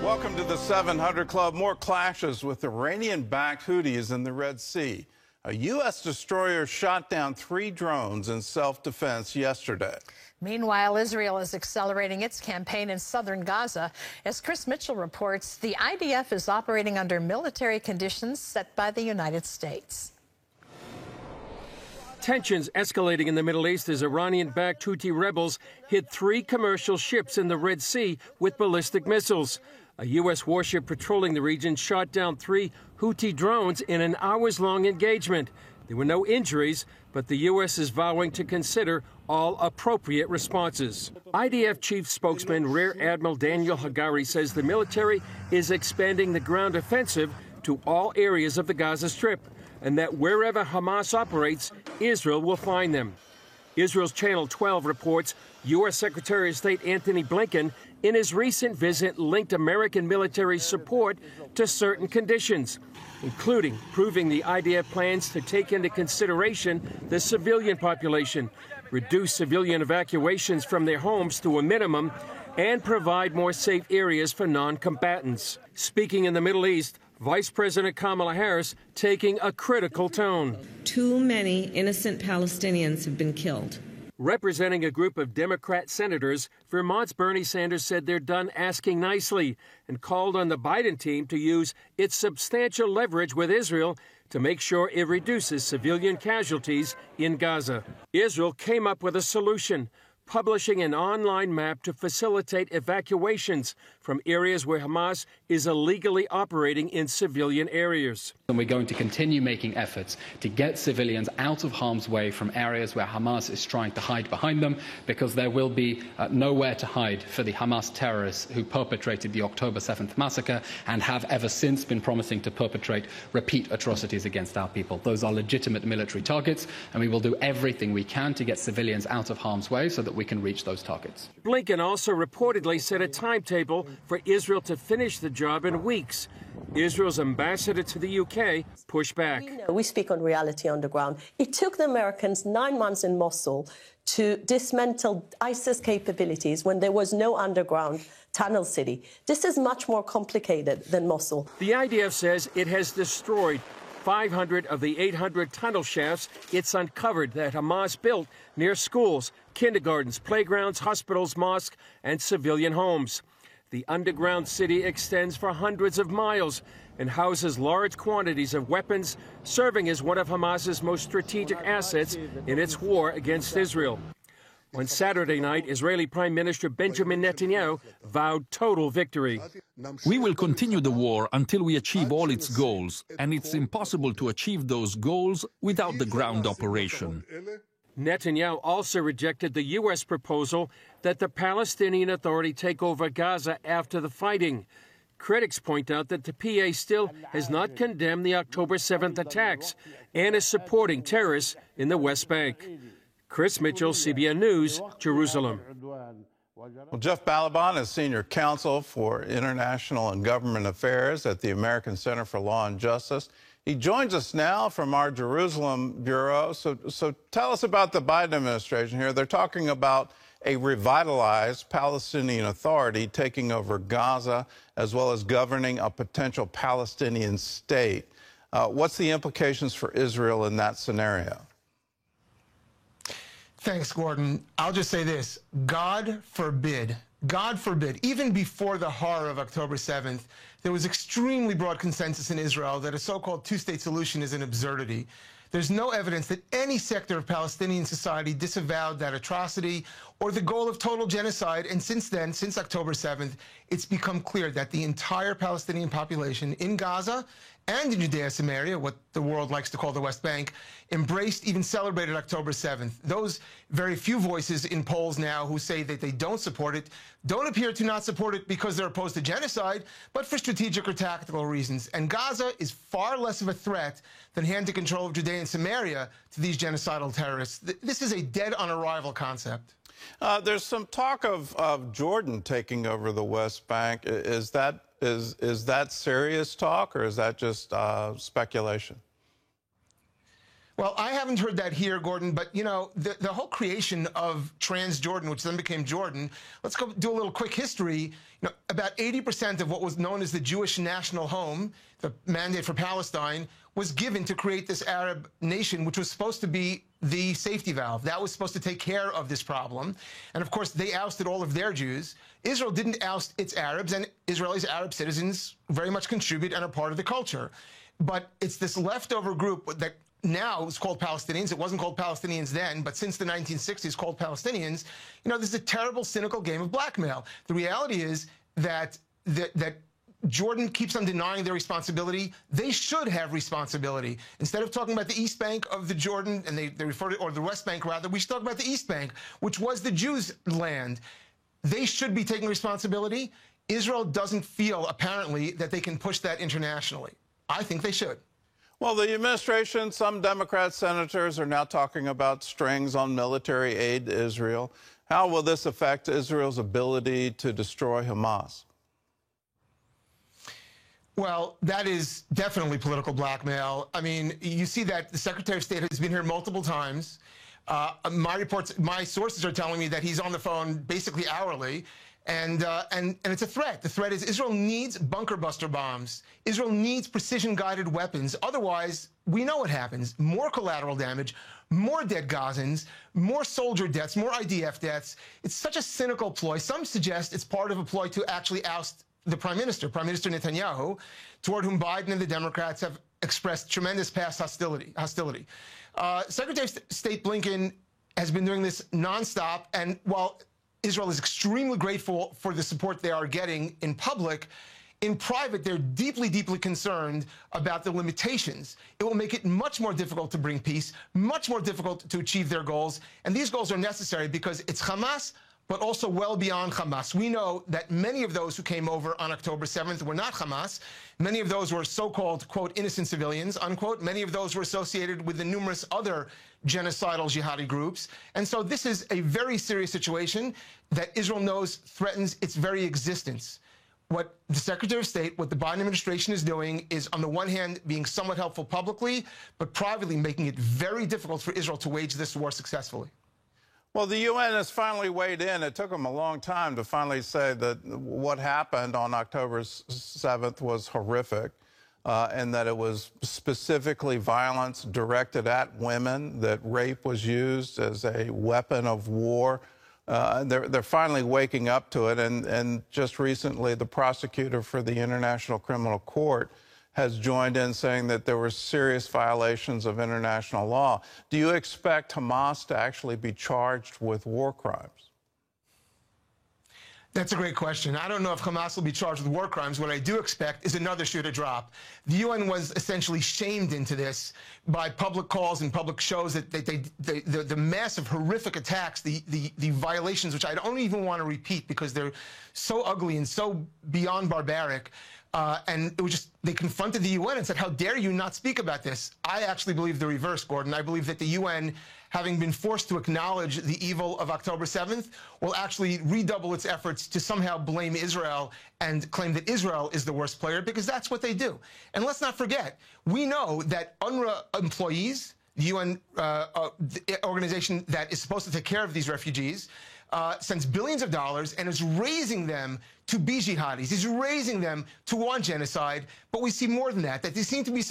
Welcome to the 700 Club. More clashes with Iranian-backed Houthis in the Red Sea. A U.S. destroyer shot down 3 drones in self-defense yesterday. Meanwhile, Israel is accelerating its campaign in southern Gaza. As Chris Mitchell reports, the IDF is operating under military conditions set by the United States. Tensions escalating in the Middle East as Iranian-backed Houthi rebels hit 3 commercial ships in the Red Sea with ballistic missiles. A U.S. warship patrolling the region shot down 3 Houthi drones in an hours-long engagement. There were no injuries, but the U.S. is vowing to consider all appropriate responses. IDF chief spokesman Rear Admiral Daniel Hagari says the military is expanding the ground offensive to all areas of the Gaza Strip, and that wherever Hamas operates, Israel will find them. Israel's Channel 12 reports U.S. Secretary of State Antony Blinken, in his recent visit, linked American military support to certain conditions, including proving the IDF plans to take into consideration the civilian population, reduce civilian evacuations from their homes to a minimum, and provide more safe areas for non-combatants. Speaking in the Middle East, Vice President Kamala Harris taking a critical tone. Too many innocent Palestinians have been killed. Representing a group of Democrat senators, Vermont's Bernie Sanders said they're done asking nicely and called on the Biden team to use its substantial leverage with Israel to make sure it reduces civilian casualties in Gaza. Israel came up with a solution, publishing an online map to facilitate evacuations from areas where Hamas is illegally operating in civilian areas. And we're going to continue making efforts to get civilians out of harm's way from areas where Hamas is trying to hide behind them, because there will be nowhere to hide for the Hamas terrorists who perpetrated the October 7th massacre and have ever since been promising to perpetrate repeat atrocities against our people. Those are legitimate military targets, and we will do everything we can to get civilians out of harm's way so that we can reach those targets. Blinken also reportedly set a timetable for Israel to finish the job in weeks. Israel's ambassador to the UK pushed back. We speak on reality on the ground. It took the Americans 9 months in Mosul to dismantle ISIS capabilities when there was no underground tunnel city. This is much more complicated than Mosul. The IDF says it has destroyed 500 of the 800 tunnel shafts it's uncovered that Hamas built near schools, kindergartens, playgrounds, hospitals, mosques, and civilian homes. The underground city extends for hundreds of miles and houses large quantities of weapons, serving as one of Hamas's most strategic assets in its war against Israel. On Saturday night, Israeli Prime Minister Benjamin Netanyahu vowed total victory. We will continue the war until we achieve all its goals, and it's impossible to achieve those goals without the ground operation. Netanyahu also rejected the U.S. proposal that the Palestinian Authority take over Gaza after the fighting. Critics point out that the PA still has not condemned the October 7th attacks and is supporting terrorists in the West Bank. Chris Mitchell, CBN News, Jerusalem. Well, Jeff Balaban is Senior Counsel for International and Government Affairs at the American Center for Law and Justice. He joins us now from our Jerusalem bureau. So tell us about the Biden administration here. They're talking about a revitalized Palestinian Authority taking over Gaza, as well as governing a potential Palestinian state. What's the implications for Israel in that scenario? Thanks, Gordon. I'll just say this. God forbid, even before the horror of October 7th, there was extremely broad consensus in Israel that a so-called two-state solution is an absurdity. There's no evidence that any sector of Palestinian society disavowed that atrocity or the goal of total genocide. And since then, since October 7th, it's become clear that the entire Palestinian population in Gaza and in Judea-Samaria, what the world likes to call the West Bank, embraced, even celebrated October 7th. Those very few voices in polls now who say that they don't support it don't appear to not support it because they're opposed to genocide, but for strategic or tactical reasons. And Gaza is far less of a threat than handing control of Judea and Samaria to these genocidal terrorists. This is a dead-on-arrival concept. There's some talk of Jordan taking over the West Bank. Is that serious talk, or is that just speculation? Well, I haven't heard that here, Gordon, but, you know, the whole creation of Transjordan, which then became Jordan, let's go do a little quick history. You know, about 80% of what was known as the Jewish national home, the mandate for Palestine, was given to create this Arab nation, which was supposed to be the safety valve. That was supposed to take care of this problem. And, of course, they ousted all of their Jews. Israel didn't oust its Arabs, and Israelis, Arab citizens, very much contribute and are part of the culture. But it's this leftover group that now is called Palestinians. It wasn't called Palestinians then, but since the 1960s called Palestinians. You know, this is a terrible, cynical game of blackmail. The reality is that Jordan keeps on denying their responsibility. They should have responsibility. Instead of talking about the East Bank of the Jordan, and they refer to, or the West Bank rather, we should talk about the East Bank, which was the Jews' land. They should be taking responsibility. Israel doesn't feel, apparently, that they can push that internationally. I think they should. Well, the administration, some Democrat senators are now talking about strings on military aid to Israel. How will this affect Israel's ability to destroy Hamas? Well, that is definitely political blackmail. I mean, you see that the Secretary of State has been here multiple times. My sources are telling me that he's on the phone basically hourly. And it's a threat. The threat is Israel needs bunker buster bombs. Israel needs precision-guided weapons. Otherwise, we know what happens. More collateral damage, more dead Gazans, more soldier deaths, more IDF deaths. It's such a cynical ploy. Some suggest it's part of a ploy to actually oust the Prime Minister Netanyahu, toward whom Biden and the Democrats have expressed tremendous past hostility. Secretary of State Blinken has been doing this nonstop, and while Israel is extremely grateful for the support they are getting in public, in private, they're deeply, deeply concerned about the limitations. It will make it much more difficult to bring peace, much more difficult to achieve their goals. And these goals are necessary because it's Hamas, but also well beyond Hamas. We know that many of those who came over on October 7th were not Hamas. Many of those were so-called, quote, innocent civilians, unquote. Many of those were associated with the numerous other genocidal jihadi groups. And so this is a very serious situation that Israel knows threatens its very existence. What the Secretary of State, what the Biden administration is doing is, on the one hand, being somewhat helpful publicly, but privately making it very difficult for Israel to wage this war successfully. Well, the UN has finally weighed in. It took them a long time to finally say that what happened on October 7th was horrific, and that it was specifically violence directed at women, that rape was used as a weapon of war. They're finally waking up to it, and just recently the prosecutor for the International Criminal Court has joined in saying that there were serious violations of international law. Do you expect Hamas to actually be charged with war crimes? That's a great question. I don't know if Hamas will be charged with war crimes. What I do expect is another shoe to drop. The UN was essentially shamed into this by public calls and public shows that the massive, horrific attacks, the violations, which I don't even want to repeat because they're so ugly and so beyond barbaric. And it was just, they confronted the UN and said, how dare you not speak about this? I actually believe the reverse, Gordon. I believe that the UN, having been forced to acknowledge the evil of October 7th, will actually redouble its efforts to somehow blame Israel and claim that Israel is the worst player, because that's what they do. And let's not forget, we know that UNRWA employees, the UN organization that is supposed to take care of these refugees, sends billions of dollars and is raising them to be jihadis. He's raising them to want genocide. But we see more than that, that they seem to be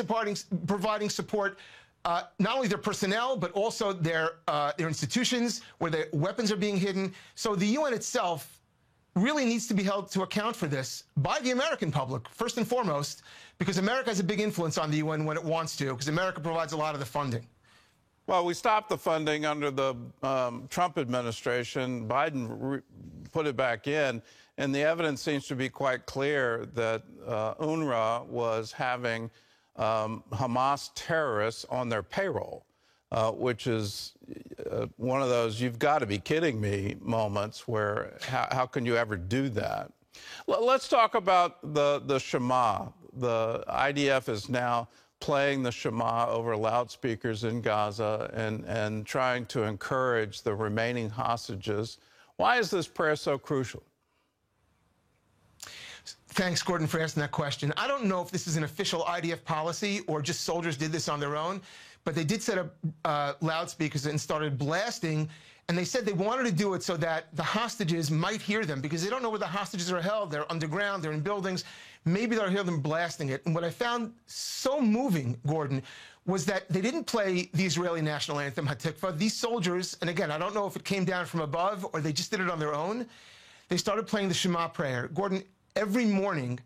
providing support, not only their personnel, but also their institutions where their weapons are being hidden. So the UN itself really needs to be held to account for this by the American public, first and foremost, because America has a big influence on the UN when it wants to, because America provides a lot of the funding. Well, we stopped the funding under the Trump administration. Biden put it back in, and the evidence seems to be quite clear that UNRWA was having Hamas terrorists on their payroll, which is one of those you've got to be kidding me moments where how can you ever do that? Let's talk about the Shema. The IDF is now playing the Shema over loudspeakers in Gaza and trying to encourage the remaining hostages. Why is this prayer so crucial? Thanks, Gordon, for asking that question. I don't know if this is an official IDF policy or just soldiers did this on their own, but they did set up loudspeakers and started blasting, and they said they wanted to do it so that the hostages might hear them, because they don't know where the hostages are held. They're underground, they're in buildings. Maybe they'll hear them blasting it. And what I found so moving, Gordon, was that they didn't play the Israeli national anthem, Hatikva. These soldiers, and again, I don't know if it came down from above or they just did it on their own, they started playing the Shema prayer. Gordon, every morning,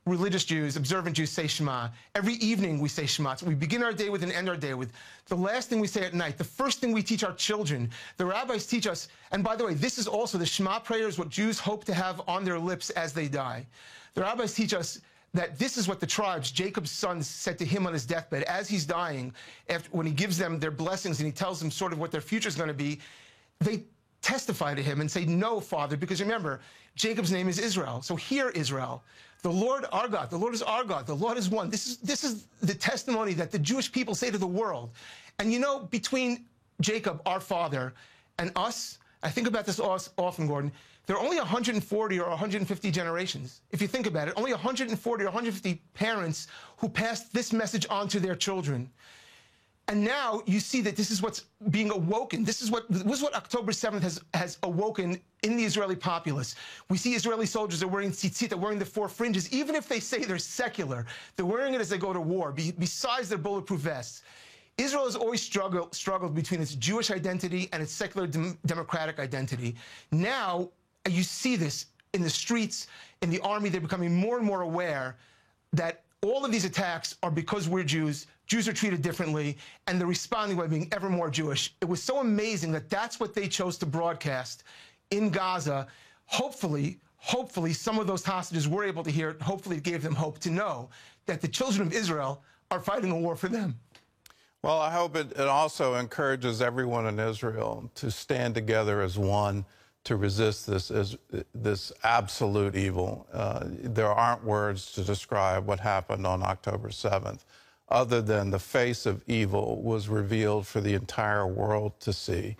religious Jews, observant Jews say Shema. Every evening we say Shema. So we begin our day with and end our day with. The last thing we say at night, the first thing we teach our children, the rabbis teach us, and by the way, this is also, the Shema prayer is what Jews hope to have on their lips as they die. The rabbis teach us that this is what the tribes, Jacob's sons, said to him on his deathbed as he's dying, when he gives them their blessings and he tells them sort of what their future is going to be. They testify to him and say, no, Father, because remember, Jacob's name is Israel. So hear, Israel, the Lord our God, the Lord is our God, the Lord is one. This is the testimony that the Jewish people say to the world. And you know, between Jacob, our father, and us, I think about this often, Gordon, there are only 140 or 150 generations. If you think about it, only 140 or 150 parents who passed this message on to their children. And now you see that this is what's being awoken. This is what October 7th has awoken in the Israeli populace. We see Israeli soldiers are wearing tzitzit, they're wearing the four fringes. Even if they say they're secular, they're wearing it as they go to war, besides their bulletproof vests. Israel has always struggled between its Jewish identity and its secular democratic identity. Now, you see this in the streets, in the army. They're becoming more and more aware that all of these attacks are because we're Jews. Jews are treated differently, and they're responding by being ever more Jewish. It was so amazing that that's what they chose to broadcast in Gaza. Hopefully, some of those hostages were able to hear it. Hopefully, it gave them hope to know that the children of Israel are fighting a war for them. Well, I hope it also encourages everyone in Israel to stand together as one to resist this absolute evil. There aren't words to describe what happened on October 7th, other than the face of evil was revealed for the entire world to see.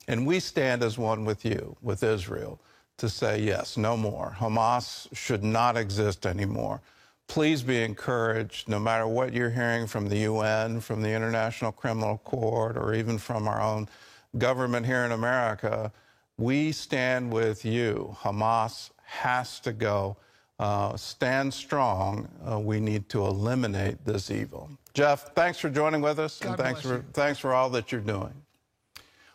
And we stand as one with you, with Israel, to say, yes, no more. Hamas should not exist anymore. Please be encouraged, no matter what you're hearing from the UN, from the International Criminal Court, or even from our own government here in America, we stand with you. Hamas has to go. Stand strong. We need to eliminate this evil. Jeff, thanks for joining with us, and thanks for all that you're doing.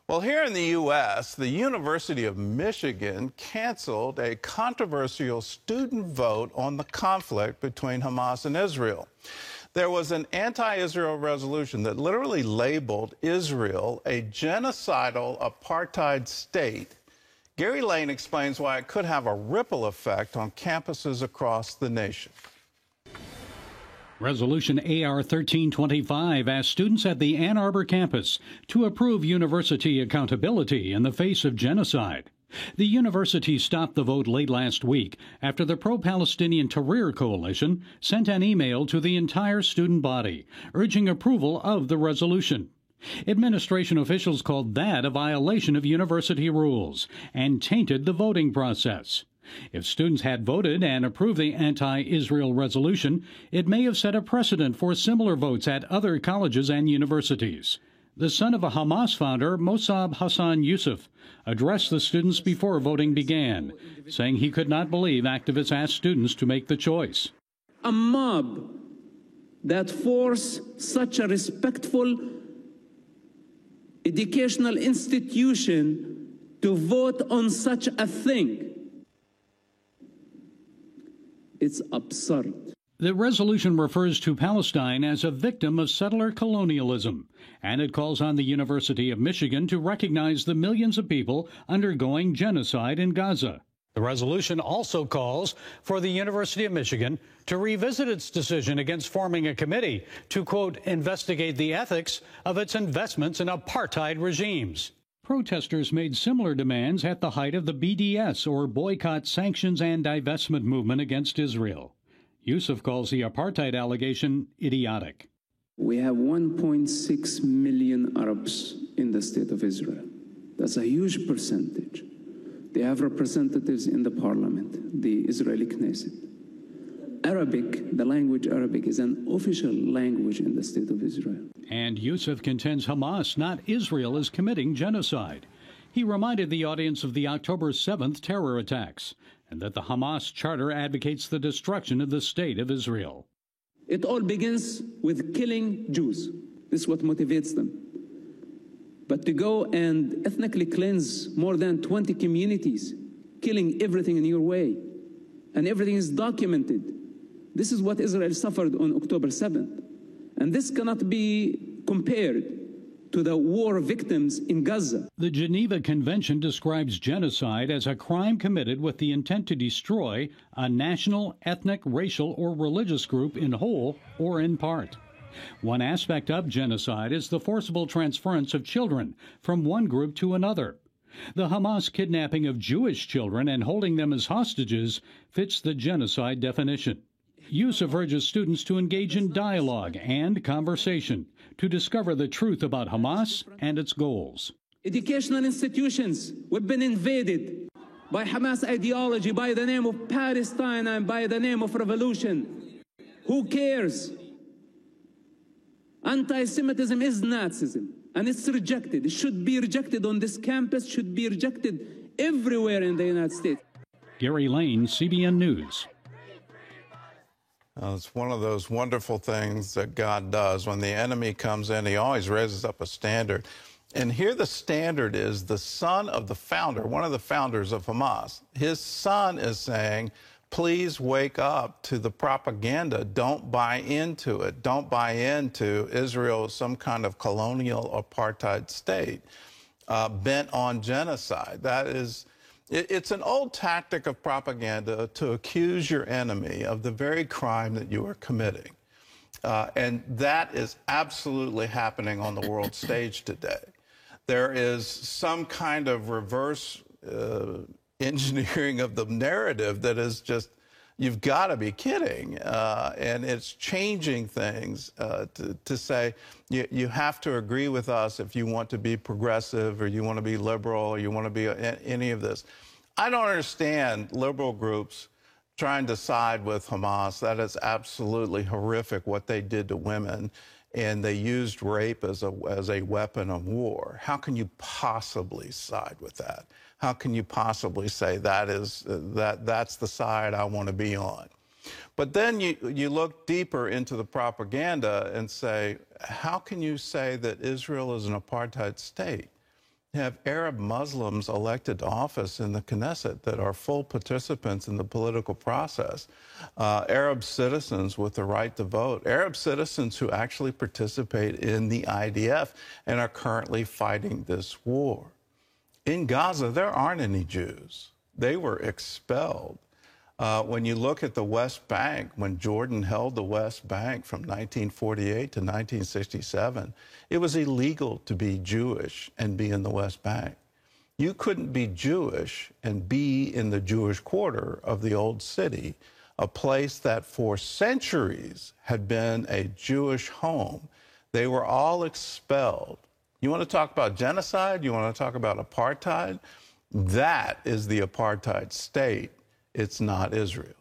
Well, here in the U.S., the University of Michigan canceled a controversial student vote on the conflict between Hamas and Israel. There was an anti-Israel resolution that literally labeled Israel a genocidal apartheid state. Gary Lane explains why it could have a ripple effect on campuses across the nation. Resolution AR 1325 asks students at the Ann Arbor campus to approve university accountability in the face of genocide. The university stopped the vote late last week after the pro-Palestinian Tahrir Coalition sent an email to the entire student body urging approval of the resolution. Administration officials called that a violation of university rules and tainted the voting process. If students had voted and approved the anti-Israel resolution, it may have set a precedent for similar votes at other colleges and universities. The son of a Hamas founder, Mossab Hassan Youssef, addressed the students before voting began, saying he could not believe activists asked students to make the choice. A mob that forced such a respectful educational institution to vote on such a thing. It's absurd. The resolution refers to Palestine as a victim of settler colonialism, and it calls on the University of Michigan to recognize the millions of people undergoing genocide in Gaza. The resolution also calls for the University of Michigan to revisit its decision against forming a committee to, quote, investigate the ethics of its investments in apartheid regimes. Protesters made similar demands at the height of the BDS, or Boycott, Sanctions and Divestment movement against Israel. Youssef calls the apartheid allegation idiotic. We have 1.6 million Arabs in the state of Israel. That's a huge percentage. They have representatives in the parliament, the Israeli Knesset. Arabic, the language Arabic, is an official language in the State of Israel. And Youssef contends Hamas, not Israel, is committing genocide. He reminded the audience of the October 7th terror attacks and that the Hamas charter advocates the destruction of the State of Israel. It all begins with killing Jews. This is what motivates them. But to go and ethnically cleanse more than 20 communities, killing everything in your way, and everything is documented. This is what Israel suffered on October 7th. And this cannot be compared to the war victims in Gaza. The Geneva Convention describes genocide as a crime committed with the intent to destroy a national, ethnic, racial, or religious group in whole or in part. One aspect of genocide is the forcible transference of children from one group to another. The Hamas kidnapping of Jewish children and holding them as hostages fits the genocide definition. Youssef urges students to engage in dialogue and conversation to discover the truth about Hamas and its goals. Educational institutions have been invaded by Hamas ideology, by the name of Palestine and by the name of revolution. Who cares? Anti-Semitism is Nazism, and it's rejected. It should be rejected on this campus, should be rejected everywhere in the United States. Gary Lane, CBN News. It's one of those wonderful things that God does. When the enemy comes in, he always raises up a standard. And here the standard is the son of the founder, one of the founders of Hamas. His son is saying, please wake up to the propaganda. Don't buy into it. Don't buy into Israel as some kind of colonial apartheid state bent on genocide. That is... It's an old tactic of propaganda to accuse your enemy of the very crime that you are committing. And that is absolutely happening on the world stage today. There is some kind of reverse engineering of the narrative that is just, you've got to be kidding. And it's changing things to say, you have to agree with us if you want to be progressive or you want to be liberal or you want to be any of this. I don't understand liberal groups trying to side with Hamas. That is absolutely horrific what they did to women. And they used rape as a weapon of war. How can you possibly side with that? How can you possibly say that's the side I want to be on? But then you look deeper into the propaganda and say, how can you say that Israel is an apartheid state? You have Arab Muslims elected to office in the Knesset that are full participants in the political process. Arab citizens with the right to vote. Arab citizens who actually participate in the IDF and are currently fighting this war. In Gaza, there aren't any Jews. They were expelled. When you look at the West Bank, when Jordan held the West Bank from 1948 to 1967, it was illegal to be Jewish and be in the West Bank. You couldn't be Jewish and be in the Jewish quarter of the Old City, a place that for centuries had been a Jewish home. They were all expelled. You want to talk about genocide? You want to talk about apartheid? That is the apartheid state. It's not Israel.